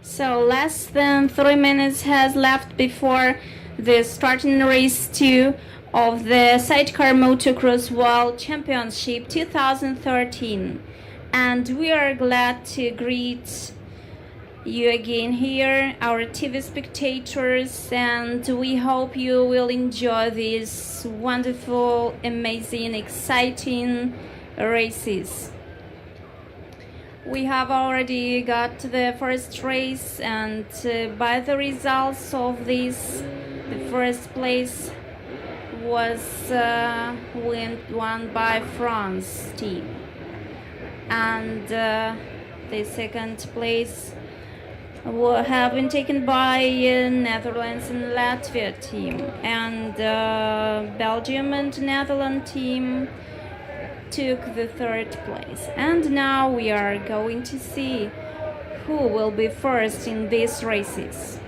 So less than 3 minutes has left before the starting race 2 of the Sidecar Motocross World Championship 2013. And we are glad to greet you again here, our TV spectators, and we hope you will enjoy these wonderful, amazing, exciting races. We have already got the first race, and by the results of this, the first place was won by France team, and the second place have been taken by Netherlands and Latvia team, and Belgium and Netherlands team took the third place. And now we are going to see who will be first in these races.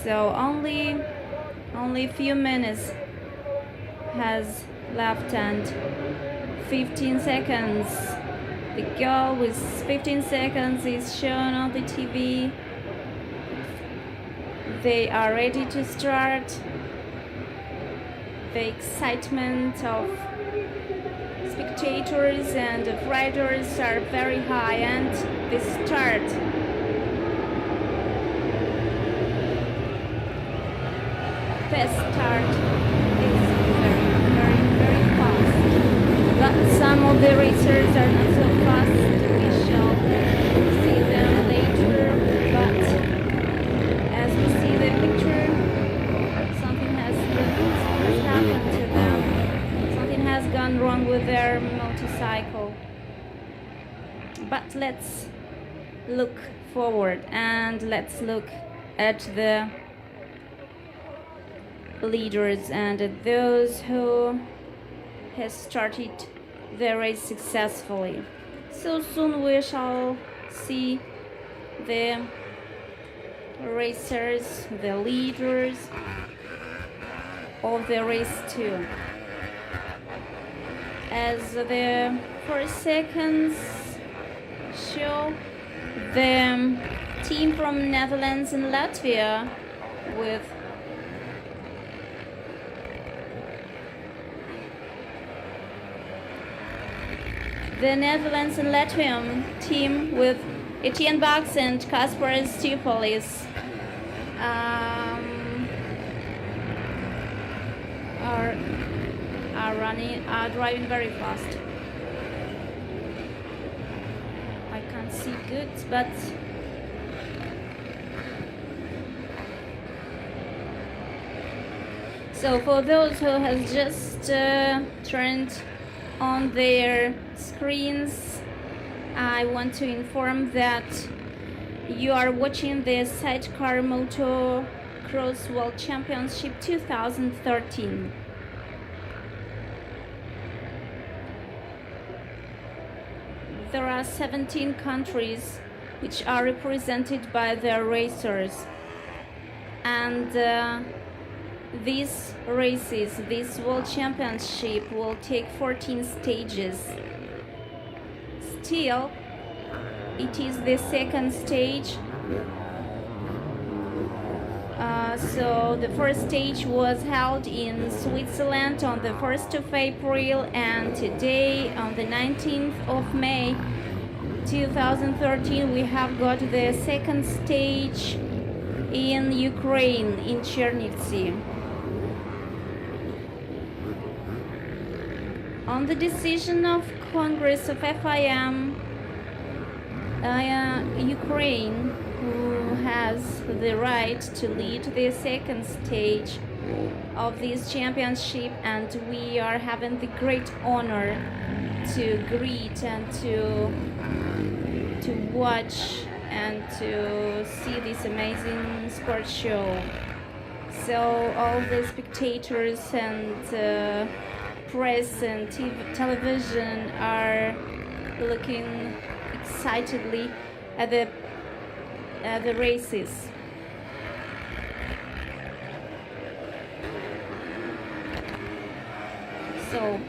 So only a few minutes has left and 15 seconds. The goal with 15 seconds is shown on the TV. They are ready to start. The excitement of spectators and of riders are very high, and the start is very fast, but some of the racers are not so fast. We shall see them later, but as we see the picture, something has happened to them. Something has gone wrong with their motorcycle. But let's look forward and let's look at the leaders and at those who has started the race successfully. So soon we shall see the racers, the leaders of the race too. As the first seconds show, the team from Netherlands and Latvia with the Netherlands and Latvian team with Etienne Baks and Kasper Stipolis are driving very fast. I can't see good, but so for those who has just turned on their screens, I want to inform that you are watching the Sidecar Motocross World Championship 2013. There are 17 countries which are represented by their racers, and these races, this World Championship will take 14 stages. Still, it is the second stage. So the first stage was held in Switzerland on the 1st of April, and today on the 19th of May 2013 we have got the second stage in Ukraine, in Chernivtsi. On the decision of Congress of FIM, Ukraine, who has the right to lead the second stage of this championship, and we are having the great honor to greet and to watch and to see this amazing sports show. So all the spectators and press and television are looking excitedly at the races. So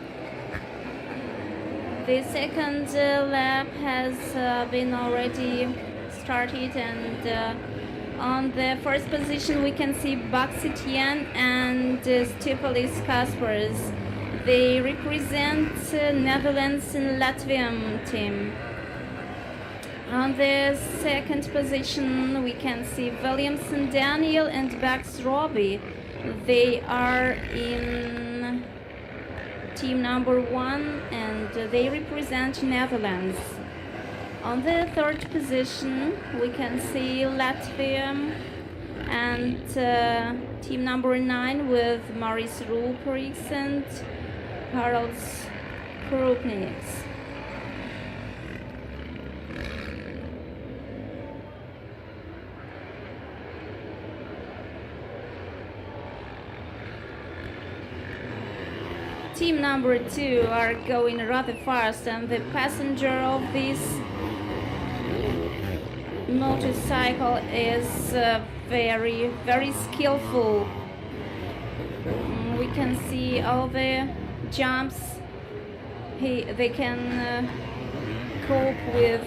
the second lap has been already started, and on the first position we can see Baksityan and Stipalis Kaspers. They represent Netherlands and Latvian team. On the second position we can see Williamson Daniel and Bax Robbie. They are in team number 1 and they represent Netherlands. On the third position we can see Latvia and team number 9 with Maurice Ruperix and Harald Krupnix. Team number 2 are going rather fast, and the passenger of this motorcycle is very skillful. We can see all the jumps. They can cope with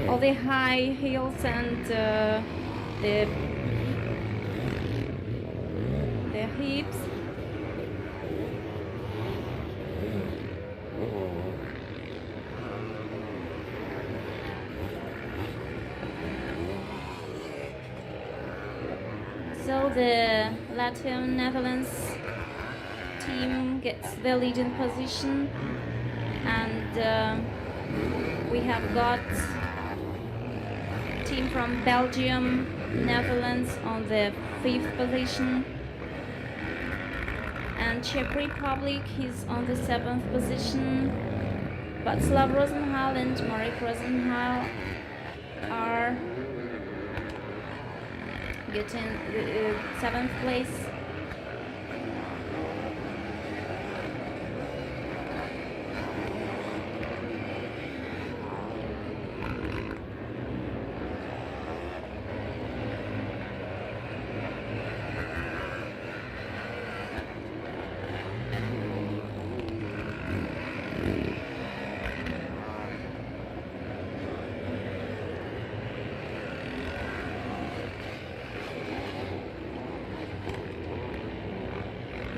all the high hills and the hips. So the Latvian Netherlands team gets the leading position, and we have got team from Belgium, Netherlands on the 5th position, and Czech Republic is on the 7th position. Václav Rosenhal and Marek Rosenhal are getting the 7th place.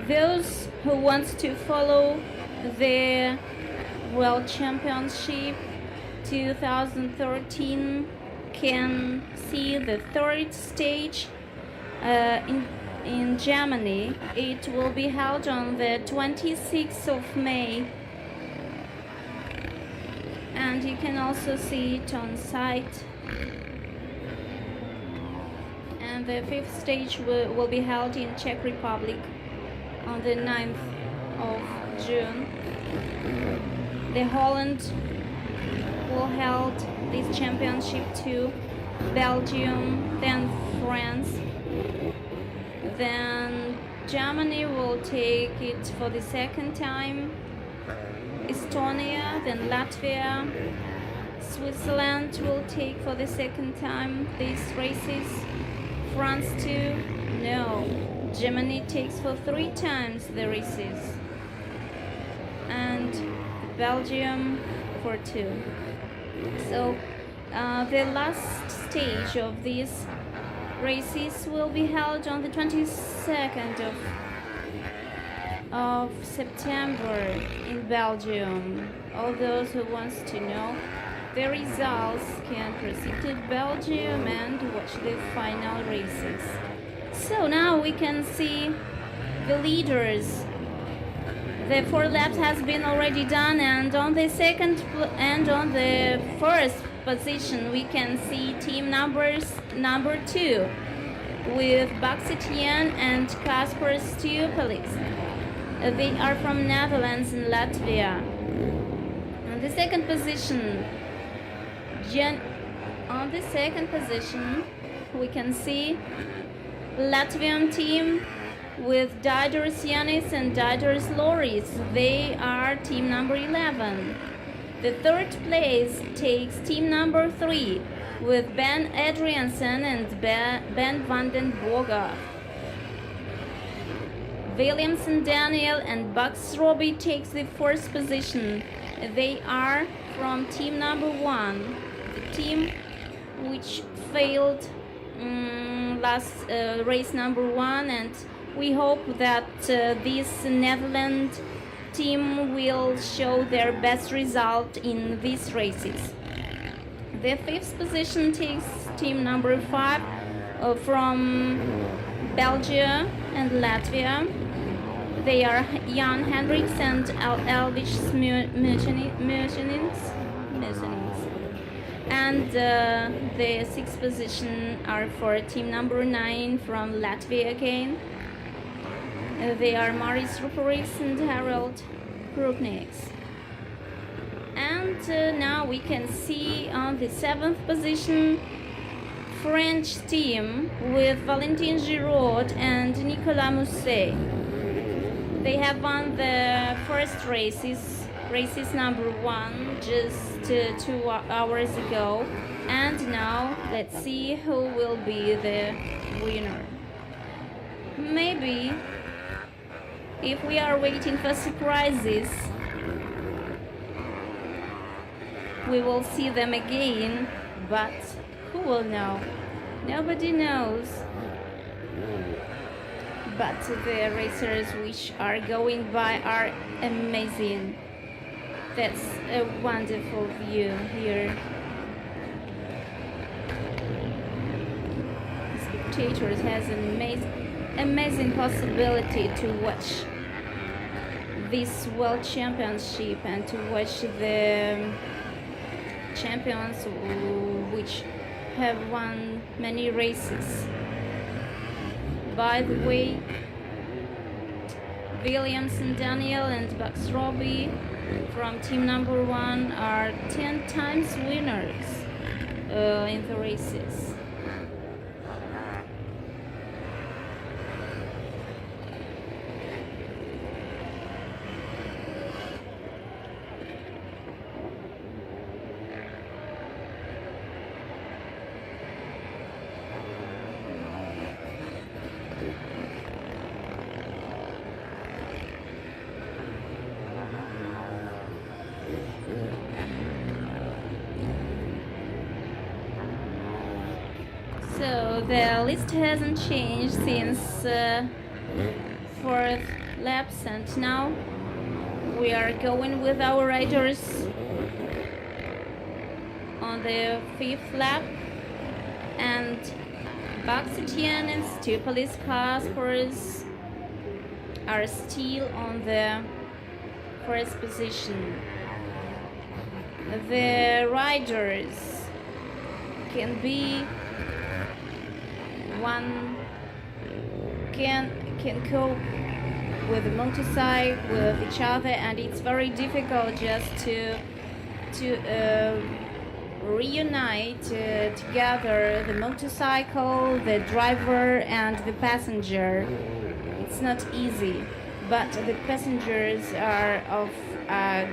Those who want to follow the World Championship 2013 can see the third stage in Germany. It will be held on the 26th of May, and you can also see it on site. And the 5th stage will be held in Czech Republic on the 9th of June. The Holland will hold this championship to Belgium, then France, then Germany will take it for the second time, Estonia, then Latvia, Switzerland will take for the second time these races, France too, no. Germany takes for 3 times the races, and Belgium for 2. So the last stage of these races will be held on the 22nd of September in Belgium. All those who want to know the results can proceed to Belgium and watch the final races. So now we can see the leaders. The 4 laps has been already done, and on the first position we can see team number 2 with Baksityan and Kasper Stiupelis. They are from Netherlands and Latvia. On the second position, we can see Latvian team with Dieders Janis and Dieders Loris. They are team number 11. The third place takes team number 3 with Ben Adriansen and Ben van den Borger. Williamson Daniel and Bax Robbie takes the first position. They are from team number 1. The team which failed last race number 1, and we hope that this Netherlands team will show their best result in these races. The 5th position takes team number 5 from Belgium and Latvia. They are Jan Hendricks and Elvis Mertens. And the 6th position are for team number 9 from Latvia again. They are Maurice Ruperix and Harold Krupniks. And now we can see on the 7th position French team with Valentin Giraud and Nicolas Mousset. They have won the first races number 1 just 2 hours ago, and now let's see who will be the winner. Maybe if we are waiting for surprises, we will see them again, but who will know? Nobody knows. But the racers which are going by are amazing. That's a wonderful view here. The spectators has an amazing possibility to watch this World Championship and to watch the champions which have won many races. By the way, Williamson Daniel and Bucks Robbie from team number 1 are 10 times winners in the races. So the list hasn't changed since 4th laps, and now we are going with our riders on the 5th lap, and Bucks Etienne and Stu Police Caspers are still on the 1st position. The riders can be one can cope with the motorcycle with each other, and it's very difficult just to reunite together the motorcycle, the driver and the passenger. It's not easy, but the passengers are of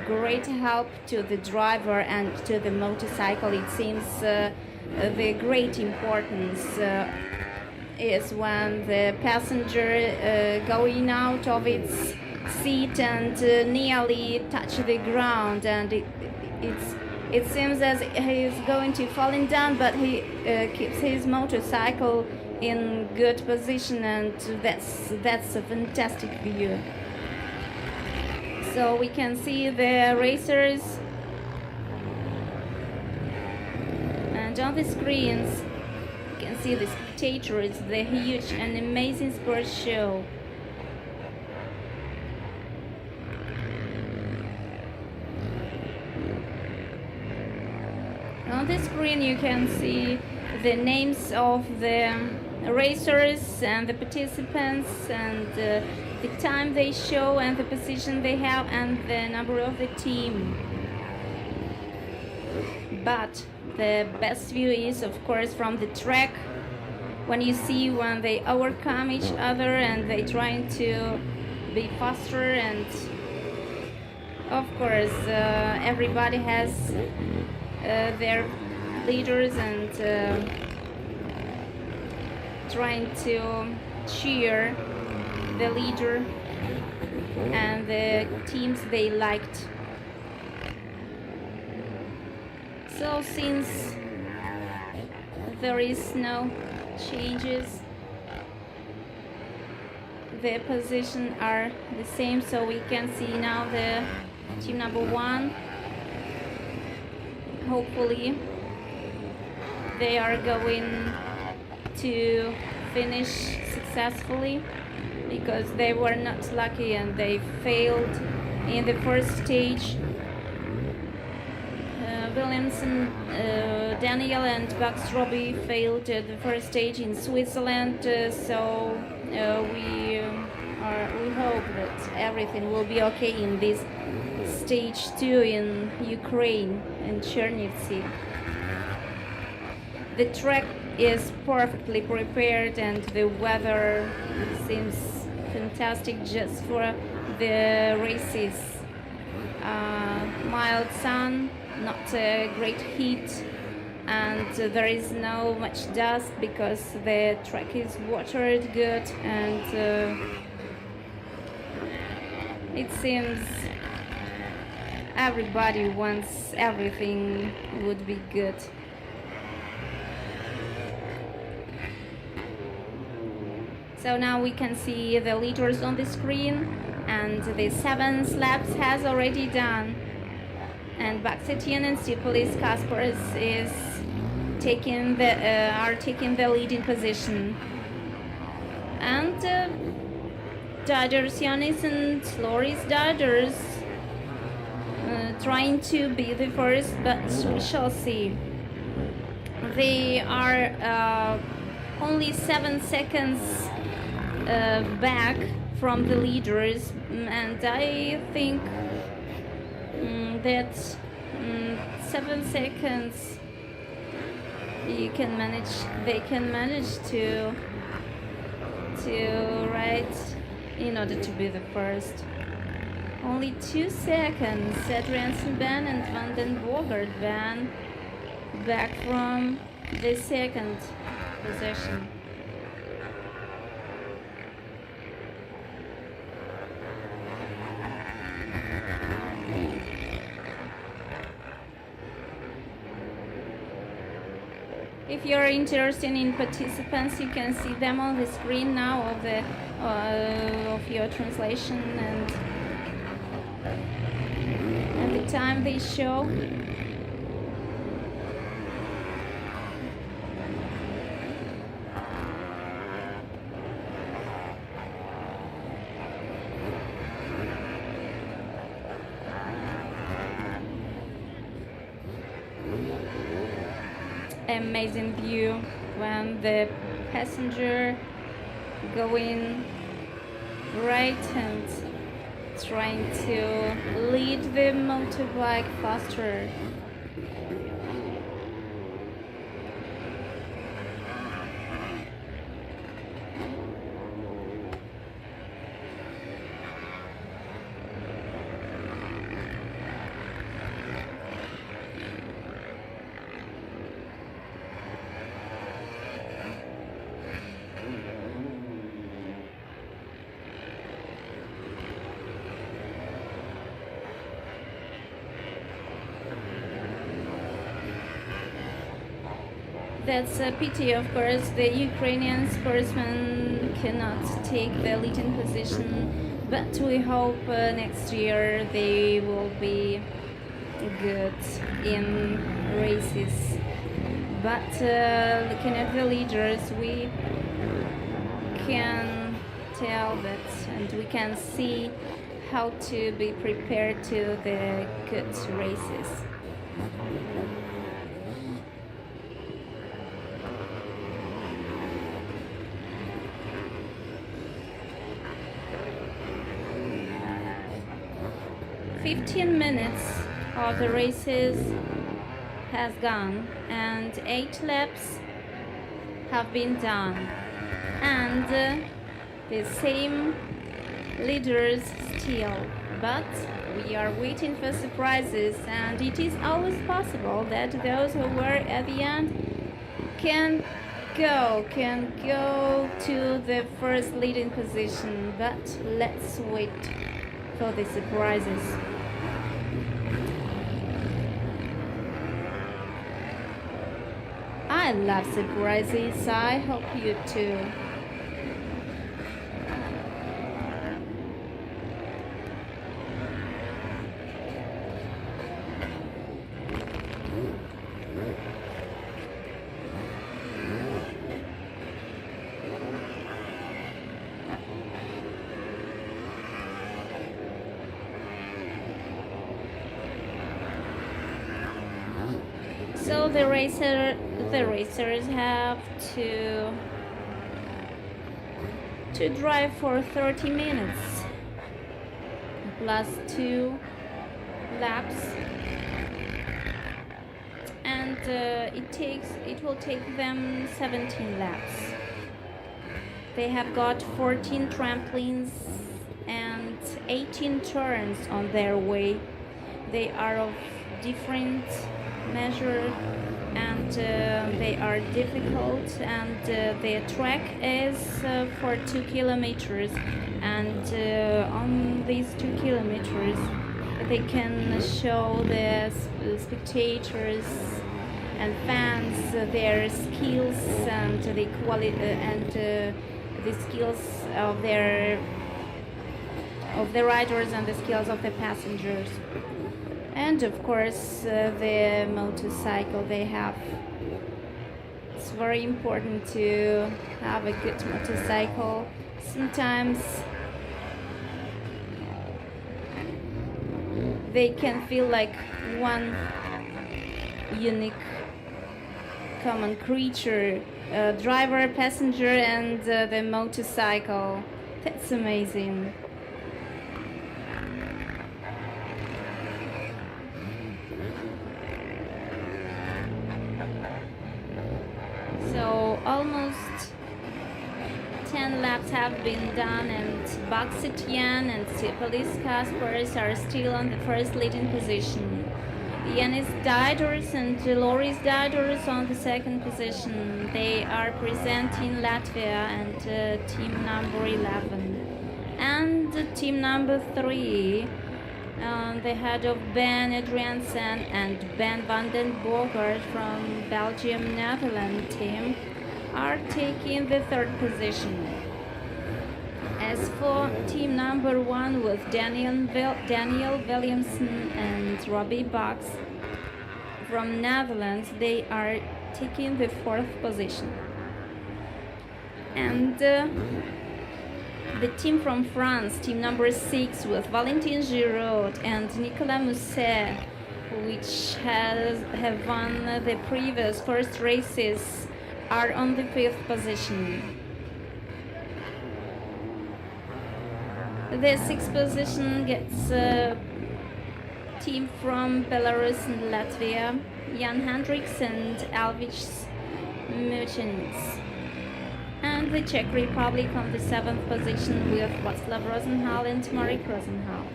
great help to the driver and to the motorcycle. It seems the great importance is when the passenger going out of its seat and nearly touch the ground, and it seems as he is going to falling down, but he keeps his motorcycle in good position, and that's a fantastic view. So we can see the racers, and on the screens you can see the spectators, the huge and amazing sports show. On the screen you can see the names of the racers and the participants, and the time they show and the position they have and the number of the team. But the best view is of course from the track, when you see when they overcome each other and they trying to be faster, and of course everybody has their leaders and trying to cheer the leader and the teams they liked. So since there is no changes. The position are the same, so we can see now the team number 1. Hopefully they are going to finish successfully, because they were not lucky and they failed in the first stage. Williamson, Daniel and Bugs Robbie failed at the first stage in Switzerland, so we hope that everything will be okay in this stage 2 in Ukraine and Chernivtsi. The track is perfectly prepared and the weather seems fantastic just for the races. Mild sun, not a great heat, and there is no much dust because the track is watered good, and it seems everybody wants everything would be good. So now we can see the leaders on the screen, and the 7 laps has already done. And Baksetian and Stipulis Kaspers is taking the leading position. And Dodgers Yanis and Loris Dodgers trying to be the first, but we shall see. They are only 7 seconds back from the leaders, and I think that 7 seconds they can manage to ride in order to be the first. Only 2 seconds, Adriansen Ben and Van den Bogart Ben back from the second position. If you're interested in participants, you can see them on the screen now of your translation and the time they show. Amazing view when the passenger going right and trying to lead the motorbike faster. That's a pity, of course. The Ukrainian sportsmen cannot take the leading position, but we hope next year they will be good in races. But looking at the leaders, we can tell that, and we can see how to be prepared to the good races. Minutes of the races has gone and 8 laps have been done, and the same leaders still, but we are waiting for surprises, and it is always possible that those who were at the end can go to the first leading position, but let's wait for the surprises. I love surprises. I hope you too. So the racers have to drive for 30 minutes plus 2 laps, and it will take them 17 laps. They have got 14 trampolines and 18 turns on their way. They are of different measure, and they are difficult, and the track is for 2 kilometers, and on these 2 kilometers they can show the spectators and fans their skills and the quality and the skills of the riders and the skills of the passengers. And of course, the motorcycle they have. It's very important to have a good motorcycle. Sometimes they can feel like one unique common creature, driver, passenger, and the motorcycle. That's amazing. So almost 10 laps have been done, and Baksitian and Tsipolis Kaspers are still on the first leading position. Yanis Didos and Loris Didos on the second position. They are presenting Latvia and team number 11. And team number 3, the head of Ben Adriansen and Ben van den Bogart from Belgium Netherlands team are taking the third position. As for team number 1 with Daniel Williamson and Robbie Box from Netherlands, they are taking the fourth position. And the team from France, team number 6 with Valentin Giraud and Nicolas Mousset, which have won the previous first races, are on the 5th position. The 6th position gets a team from Belarus and Latvia, Jan Hendricks and Alvich Muchins. And the Czech Republic on the 7th position with Václav Rosenhal and Marek Rosenhal.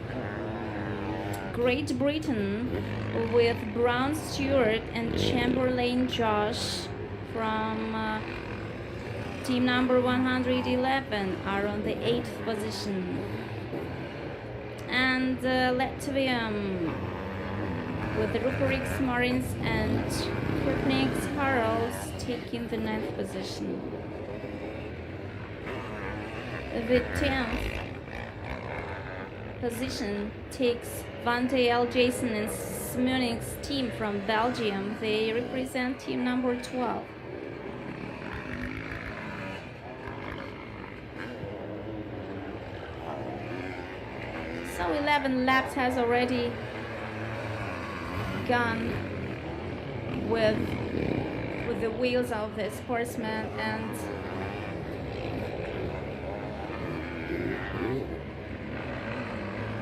Great Britain with Brown Stewart and Chamberlain Josh from team number 111 are on the 8th position. And Latvia with Ruperiks Marins and Kurtniks Harals taking the 9th position. The 10th position takes Van Dale, Jason and Smunik's team from Belgium. They represent team number 12. So 11 laps has already gone with the wheels of the sportsman, and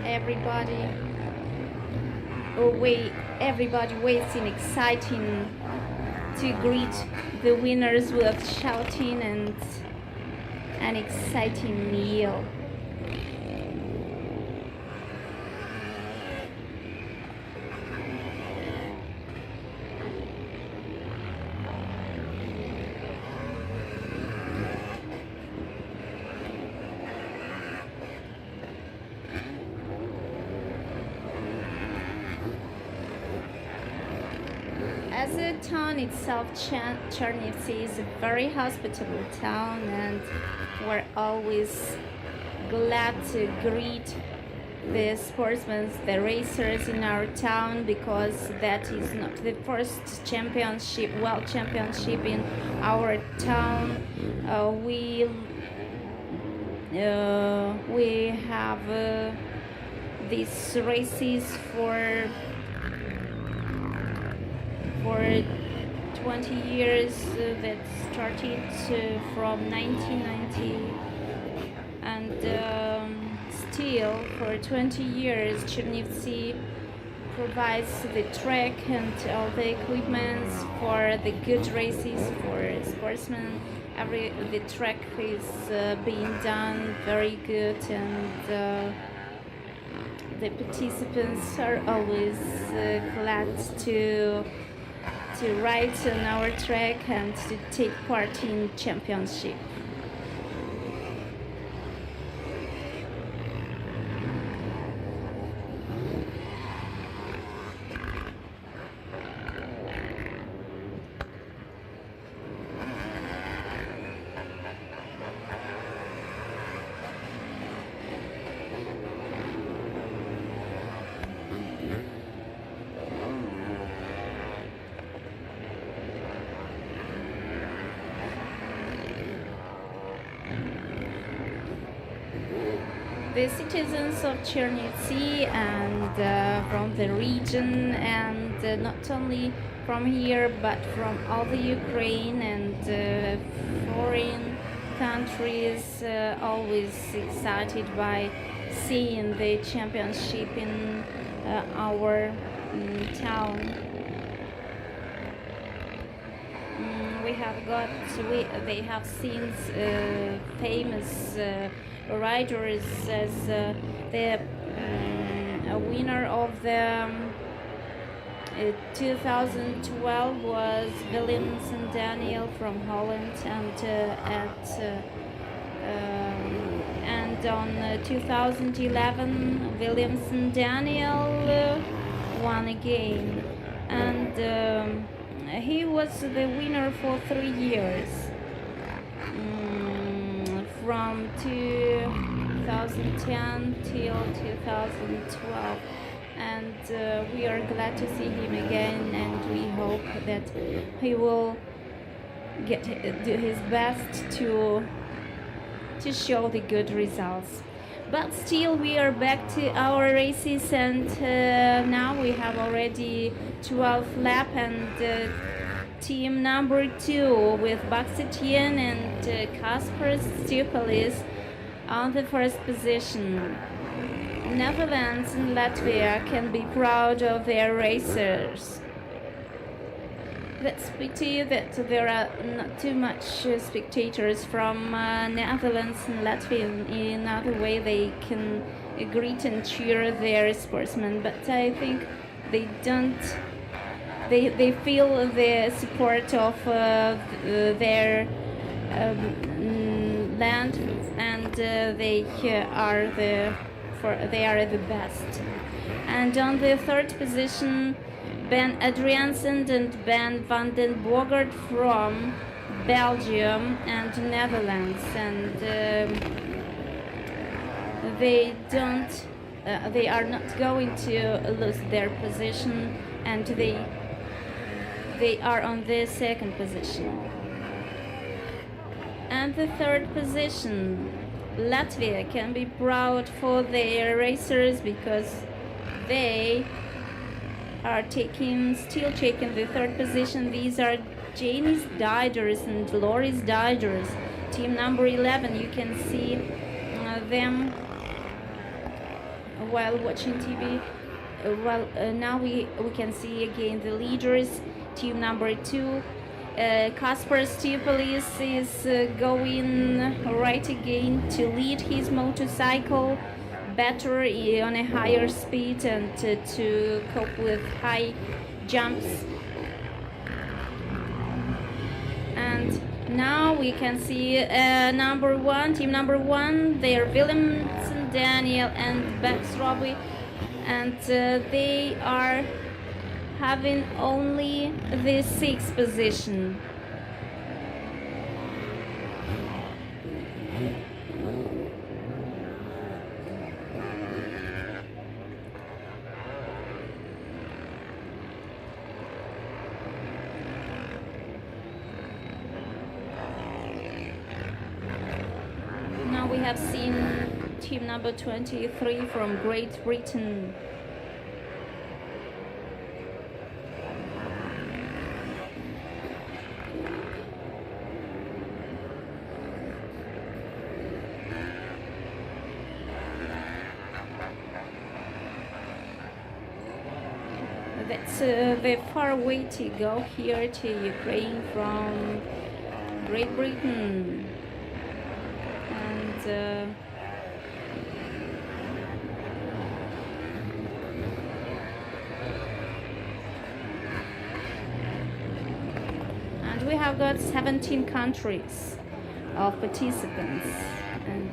everybody waits in exciting to greet the winners with shouting and an exciting yell. As a town itself, Chernivtsi, is a very hospitable town, and we're always glad to greet the sportsmen, the racers in our town, because that is not the first championship, world championship in our town. We have these races for 20 years that started from 1990, and still for 20 years Chernivtsi provides the track and all the equipment for the good races for sportsmen. The track is being done very good, and the participants are always glad to ride on our track and to take part in championship. The citizens of Chernivtsi and from the region, and not only from here but from all the Ukraine and foreign countries, always excited by seeing the championship in our town. They have seen famous riders as the winner of the 2012 was Willemsen Daniel from Holland, and on 2011 Willemsen Daniel won again, and he was the winner for 3 years, from 2010 till 2012, and we are glad to see him again, and we hope that he will do his best to show the good results. But still, we are back to our races, and now we have already 12 lap, and team number 2 with Baksetien and Kasper Stiupalis on the first position. Netherlands and Latvia can be proud of their racers. Let's pity that there are not too much spectators from Netherlands and Latvia. In another way, they can greet and cheer their sportsmen, but I think they don't. They feel the support of their land, and they are the best. And on the third position, Ben Adriaansen and Ben van den Bogert from Belgium and Netherlands, and they are not going to lose their position, and they are on the second position. And the third position, Latvia can be proud for their racers, because they are still taking the third position. These are Janis Dieders and Loris Dieders, team number 11. You can see them while watching TV. Now we can see again the leaders, team number 2. Kasper Stiupalis is going right again to lead his motorcycle better on a higher speed and to cope with high jumps. And now we can see team number 1, they are Willemsen Daniel and Bex Robbie, and they are having only the 6th position. Now we have seen team number 23 from Great Britain. That's the far way to go here to Ukraine from Great Britain. And we have got 17 countries of participants, and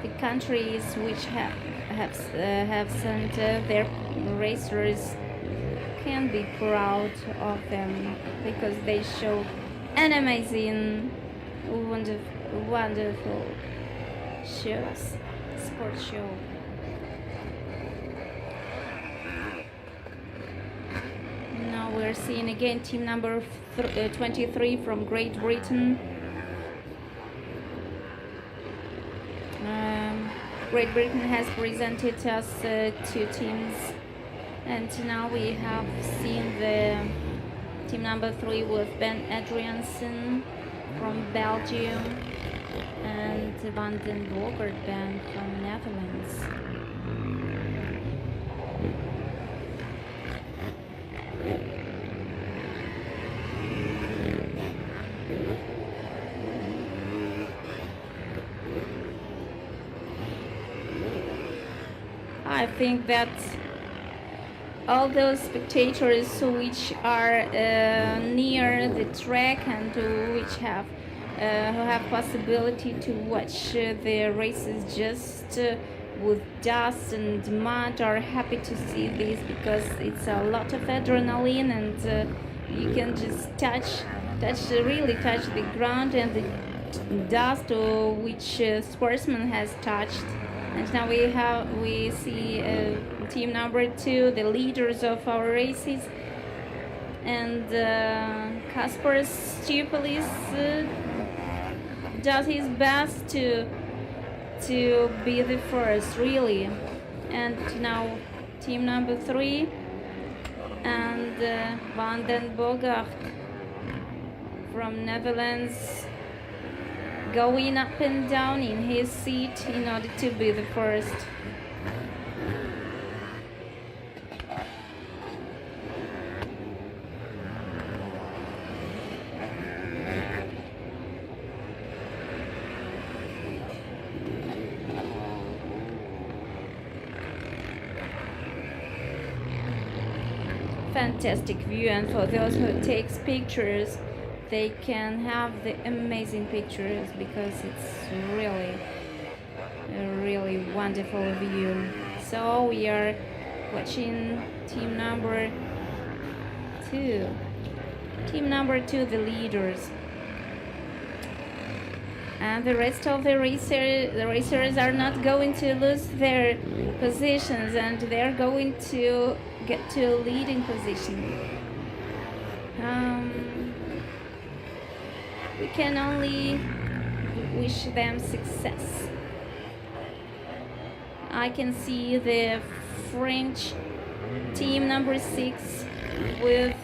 the countries which have sent their racers can be proud of them because they show an amazing, wonderful sport show. Now we're seeing again team number 23 from Great Britain. Great Britain has presented us 2 teams, and now we have seen the team number 3 with Ben Adriaansen from Belgium and Van den Bogert Ben from Netherlands. I think that all those spectators which are near the track and which have who have possibility to watch the races just with dust and mud are happy to see this because it's a lot of adrenaline, and you can just really touch the ground and the dust which sportsman has touched. And now we see team number 2, the leaders of our races, and Kasper Stoupelis does his best to be the first, really. And now team number 3 and Van den Bogert from Netherlands going up and down in his seat in order to be the first. Fantastic view, and for those who takes pictures, they can have the amazing pictures because it's really a really wonderful view. So we are watching team number 2. Team number 2, the leaders. And the rest of the racers are not going to lose their positions, and they're going to get to a leading position. We can only wish them success. I can see the French team number 6 with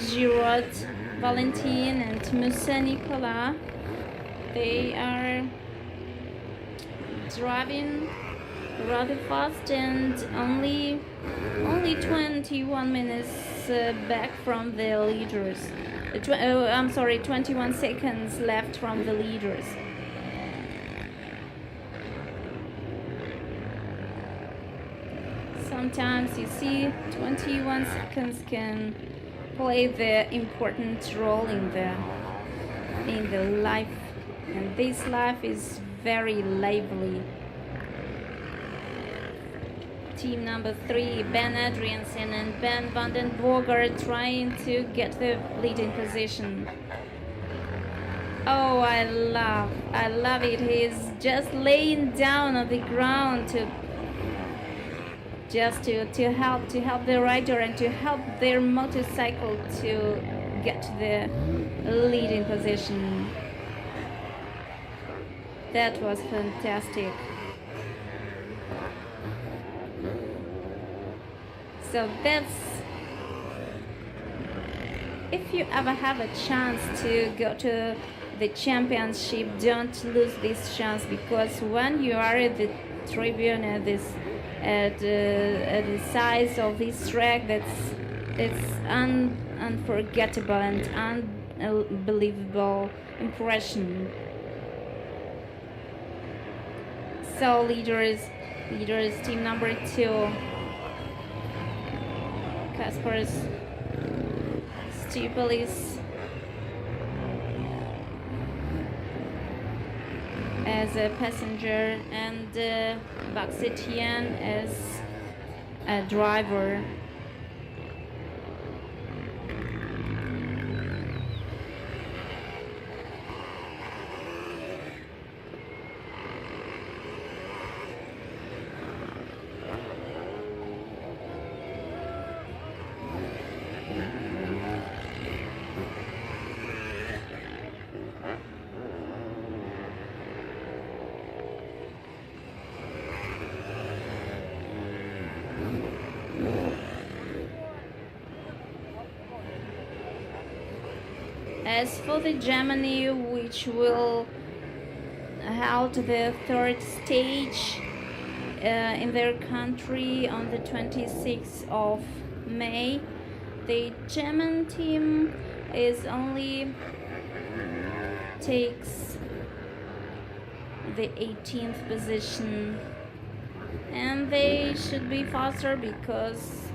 Giraud, Valentin and Moussa Nicolas. They are driving rather fast and only 21 minutes back from the leaders. 21 seconds left from the leaders. Sometimes you see 21 seconds can play the important role in the life, and this life is very lively. team number 3, Ben Adriansen and Ben van den Borger, trying to get the leading position. Oh, I love it. He's just laying down on the ground to help the rider and to help their motorcycle to get the leading position. That was fantastic. So that's, if you ever have a chance to go to the championship, don't lose this chance, because when you are at the tribune at the size of this track, it's unforgettable and unbelievable impression. So leaders team number 2, Kaspars Stiupelis as a passenger and Baksetian as a driver. As for the Germany, which will hold the 3rd stage in their country on the 26th of May, the German team is only takes the 18th position, and they should be faster because,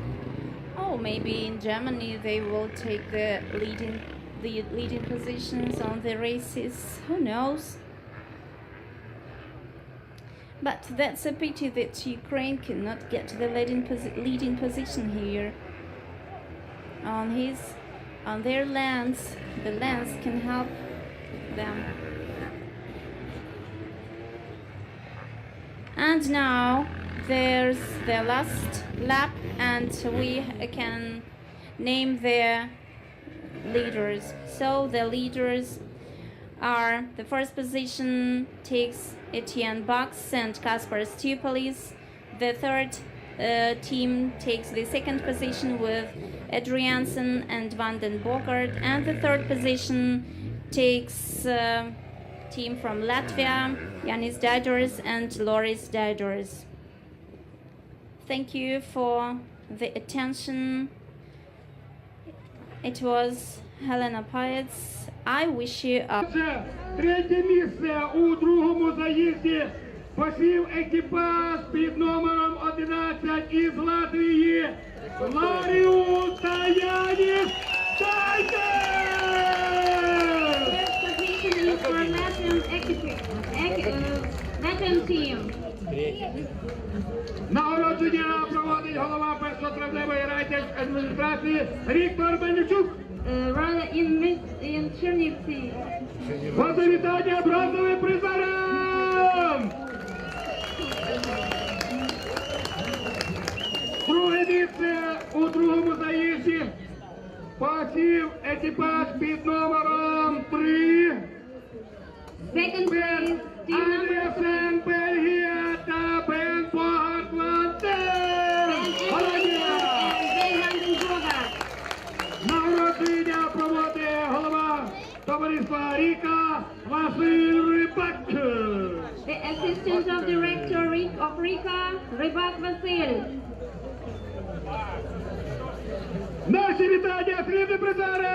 maybe in Germany they will take the leading positions on the races. Who knows? But that's a pity that Ukraine cannot get the leading position here. On their lands, the lands can help them. And now there's the last lap, and we can name the leaders. So the leaders are: the first position takes Etienne Baks and Kaspars Stiupelis. The third team takes the second position with Adriansen and van den Borger, and the third position takes team from Latvia, Yanis Daidors and Loris Daidors. Thank you for the attention. It was Helena Paetz. I wish you a... Третє місце у другому заїзді посів екіпаж під номером 11 із Латвії Ларіус та Яніс Daidors! First position is for Latvian team. Нагородження проводить голова першотравневої райдержадміністрації Віктор Мельничук. In Chernivtsi. Привітання бронзовим призерам! Друге місце у другому заїзді посів екіпаж під номером 3. Second place, team number 3. Andersen, Бельгія та Бен Богарт Нагородження проводить голова товариства Ріка Василь Рибак. The assistant of director of Rika, Rybak Vasil. Наші вітання срібні призери!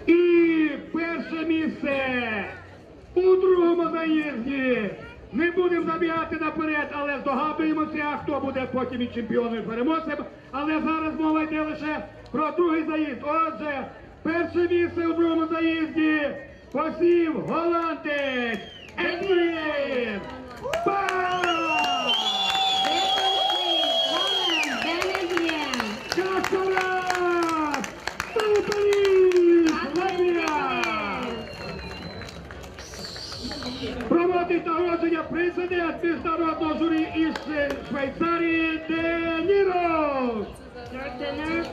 І перше місце у другому заїзді. Не будемо забігати наперед, але здогадуємося, хто буде потім і чемпіоном, і переможцем. Але зараз мова йде лише про другий заїзд. Отже, перше місце у другому заїзді посів голландець Едвін Пас! Second place, Holland, Benedict. Каскарас! Суперіс! Латвія! Проводить нагородження президент міжнародного журі із Швейцарії Де Ніро. Director,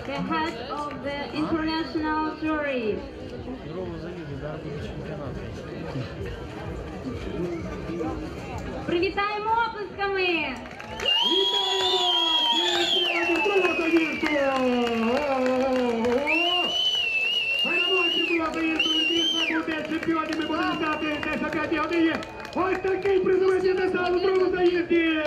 the head of the international jury. Привітаємо оплесками! Вітаємо! Чемпіони другого заїзду! Переможці другого заїзду дійсно буде чемпіонами, будемо знати десь о 5 годині. Ось такий призовий медаль у другому заїзді!